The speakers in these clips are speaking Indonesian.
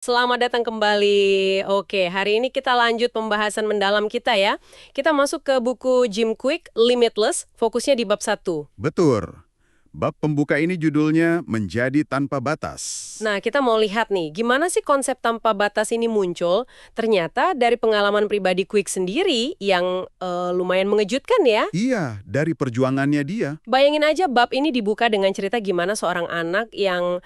Selamat datang kembali. Oke, hari ini kita lanjut pembahasan mendalam kita ya. Kita masuk ke buku Jim Kwik, Limitless, fokusnya di bab satu. Betul. Bab pembuka ini judulnya Menjadi Tanpa Batas. Nah, kita mau lihat nih, gimana sih konsep tanpa batas ini muncul? Ternyata dari pengalaman pribadi Kwik sendiri yang lumayan mengejutkan ya. Iya, dari perjuangannya dia. Bayangin aja bab ini dibuka dengan cerita gimana seorang anak yang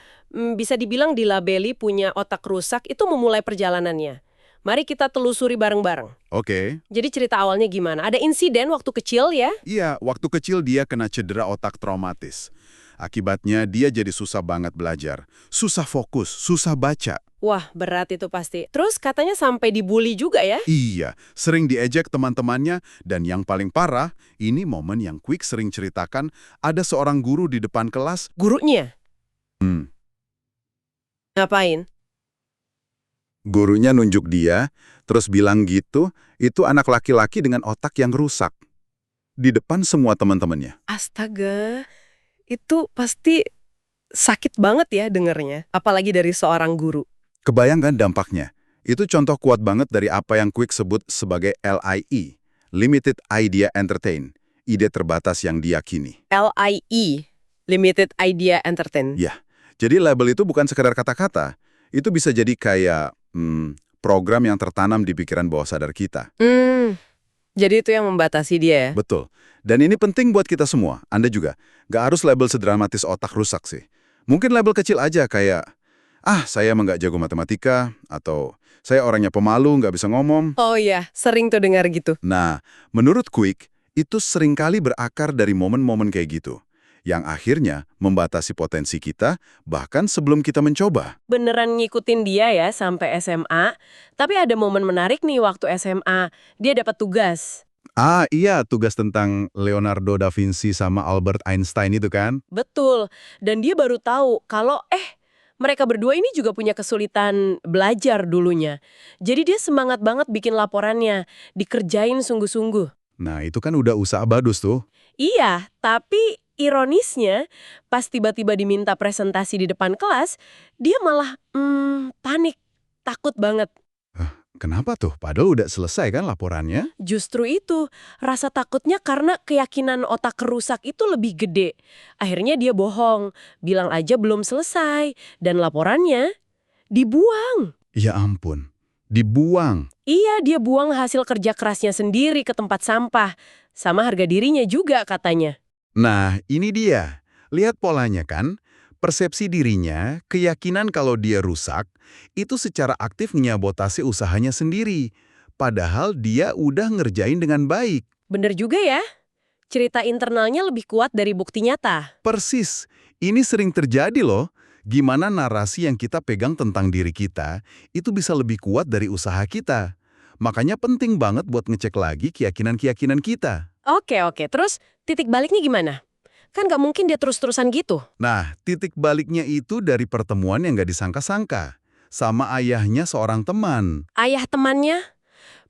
bisa dibilang dilabeli punya otak rusak itu memulai perjalanannya. Mari kita telusuri bareng-bareng. Oke. Jadi cerita awalnya gimana? Ada insiden waktu kecil ya? Iya, waktu kecil dia kena cedera otak traumatis. Akibatnya dia jadi susah banget belajar. Susah fokus, susah baca. Wah, berat itu pasti. Terus katanya sampai dibully juga ya? Iya, sering diejek teman-temannya. Dan yang paling parah, ini momen yang Kwik sering ceritakan, ada seorang guru di depan kelas. Gurunya? Ngapain? Gurunya nunjuk dia, terus bilang gitu, itu anak laki-laki dengan otak yang rusak. Di depan semua teman-temannya. Astaga, itu pasti sakit banget ya dengernya. Apalagi dari seorang guru. Kebayang kan dampaknya? Itu contoh kuat banget dari apa yang Kwik sebut sebagai LIE, Limited Idea Entertain, ide terbatas yang diyakini. LIE, Limited Idea Entertain. Ya, jadi label itu bukan sekedar kata-kata, itu bisa jadi kayak program yang tertanam di pikiran bawah sadar kita. Jadi itu yang membatasi dia ya? Betul. Dan ini penting buat kita semua, Anda juga. Gak harus label sedramatis otak rusak sih. Mungkin label kecil aja kayak, saya emang gak jago matematika, atau saya orangnya pemalu, gak bisa ngomong. Oh iya, sering tuh dengar gitu. Nah, menurut Kwik, itu seringkali berakar dari momen-momen kayak gitu, yang akhirnya membatasi potensi kita, bahkan sebelum kita mencoba. Beneran ngikutin dia ya sampai SMA. Tapi ada momen menarik nih waktu SMA. Dia dapat tugas. Iya, tugas tentang Leonardo da Vinci sama Albert Einstein itu kan? Betul. Dan dia baru tahu kalau mereka berdua ini juga punya kesulitan belajar dulunya. Jadi dia semangat banget bikin laporannya. Dikerjain sungguh-sungguh. Nah, itu kan udah usaha badus tuh. Iya, tapi ironisnya pas tiba-tiba diminta presentasi di depan kelas, dia malah panik, takut banget. Kenapa tuh? Padahal udah selesai kan laporannya? Justru itu, rasa takutnya karena keyakinan otak kerusak itu lebih gede. Akhirnya dia bohong, bilang aja belum selesai, dan laporannya dibuang. Ya ampun, dibuang. Iya, dia buang hasil kerja kerasnya sendiri ke tempat sampah. Sama harga dirinya juga katanya. Nah, ini dia. Lihat polanya kan? Persepsi dirinya, keyakinan kalau dia rusak, itu secara aktif menyabotase usahanya sendiri. Padahal dia udah ngerjain dengan baik. Bener juga ya, cerita internalnya lebih kuat dari bukti nyata. Persis, ini sering terjadi loh. Gimana narasi yang kita pegang tentang diri kita, itu bisa lebih kuat dari usaha kita. Makanya penting banget buat ngecek lagi keyakinan-keyakinan kita. Oke, terus titik baliknya gimana? Kan gak mungkin dia terus-terusan gitu. Nah, titik baliknya itu dari pertemuan yang gak disangka-sangka. Sama ayahnya seorang teman. Ayah temannya,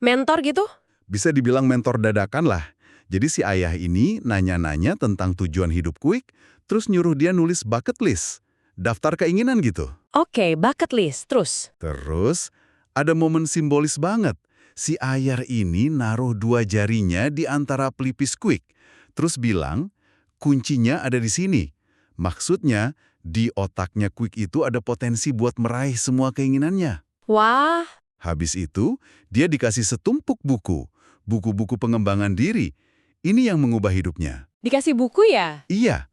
mentor gitu? Bisa dibilang mentor dadakan lah. Jadi si ayah ini nanya-nanya tentang tujuan hidup Kwik, terus nyuruh dia nulis bucket list. Daftar keinginan gitu. Oke, bucket list, terus? Terus, ada momen simbolis banget. Si ayah ini naruh dua jarinya di antara pelipis Kwik. Terus bilang, kuncinya ada di sini. Maksudnya, di otaknya Kwik itu ada potensi buat meraih semua keinginannya. Wah, Habis itu, dia dikasih setumpuk buku. Buku-buku pengembangan diri. Ini yang mengubah hidupnya. dikasih buku ya? Iya.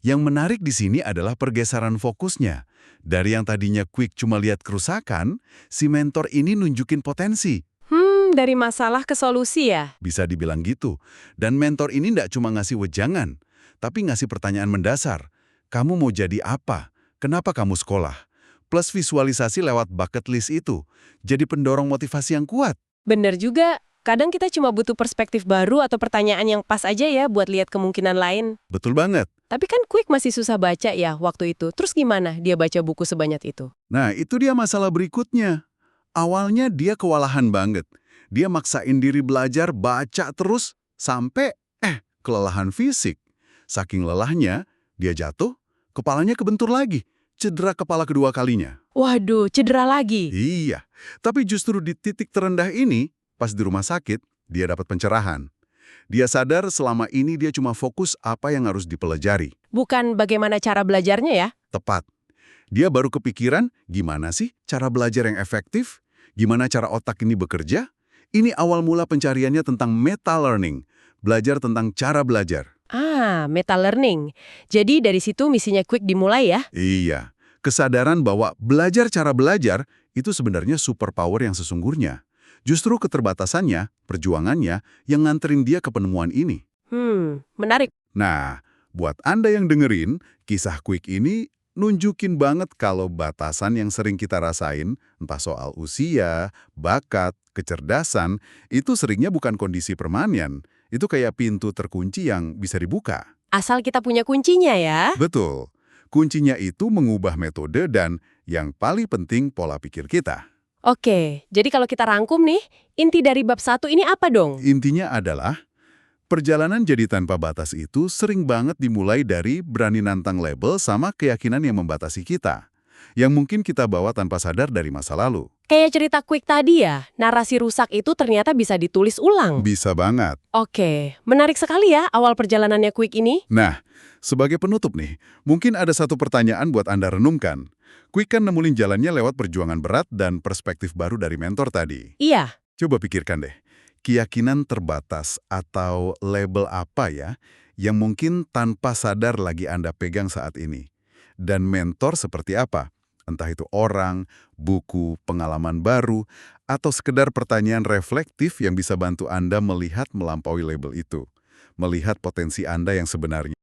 Yang menarik di sini adalah pergeseran fokusnya. Dari yang tadinya Kwik cuma lihat kerusakan, si mentor ini nunjukin potensi. Dari masalah ke solusi ya? Bisa dibilang gitu. Dan mentor ini ndak cuma ngasih wejangan, tapi ngasih pertanyaan mendasar. Kamu mau jadi apa? Kenapa kamu sekolah? Plus visualisasi lewat bucket list itu. Jadi pendorong motivasi yang kuat. Bener juga, kadang kita cuma butuh perspektif baru atau pertanyaan yang pas aja ya buat lihat kemungkinan lain. Betul banget. Tapi kan Quick masih susah baca ya waktu itu. Terus gimana dia baca buku sebanyak itu? Nah, itu dia masalah berikutnya. Awalnya dia kewalahan banget. Dia maksain diri belajar, baca terus, sampai, kelelahan fisik. Saking lelahnya, dia jatuh, kepalanya kebentur lagi. cedera kepala kedua kalinya. Waduh, cedera lagi. Iya, tapi justru di titik terendah ini, pas di rumah sakit, dia dapat pencerahan. Dia sadar selama ini dia cuma fokus apa yang harus dipelajari. Bukan bagaimana cara belajarnya ya? Tepat. Dia baru kepikiran gimana sih cara belajar yang efektif? Gimana cara otak ini bekerja? Ini awal mula pencariannya tentang meta learning, belajar tentang cara belajar. Meta learning. Jadi dari situ misinya Quick dimulai ya? Iya, kesadaran bahwa belajar cara belajar itu sebenarnya superpower yang sesungguhnya. Justru keterbatasannya, perjuangannya, yang nganterin dia ke penemuan ini. Menarik. Nah, buat Anda yang dengerin, kisah Quick ini nunjukin banget kalau batasan yang sering kita rasain, entah soal usia, bakat, kecerdasan, itu seringnya bukan kondisi permanen. Itu kayak pintu terkunci yang bisa dibuka. Asal kita punya kuncinya ya. Betul. Kuncinya itu mengubah metode dan yang paling penting pola pikir kita. Oke, jadi kalau kita rangkum nih, inti dari bab 1 ini apa dong? Intinya adalah, perjalanan jadi tanpa batas itu sering banget dimulai dari berani nantang label sama keyakinan yang membatasi kita. Yang mungkin kita bawa tanpa sadar dari masa lalu. Kayak cerita Quick tadi ya, narasi rusak itu ternyata bisa ditulis ulang. Bisa banget. Oke, menarik sekali ya awal perjalanannya Quick ini. Nah, sebagai penutup nih, mungkin ada satu pertanyaan buat Anda renungkan. Quick kan nemulin jalannya lewat perjuangan berat dan perspektif baru dari mentor tadi. Iya. Coba pikirkan deh, keyakinan terbatas atau label apa ya yang mungkin tanpa sadar lagi Anda pegang saat ini? Dan mentor seperti apa? Entah itu orang, buku, pengalaman baru, atau sekedar pertanyaan reflektif yang bisa bantu Anda melihat melampaui label itu. Melihat potensi Anda yang sebenarnya.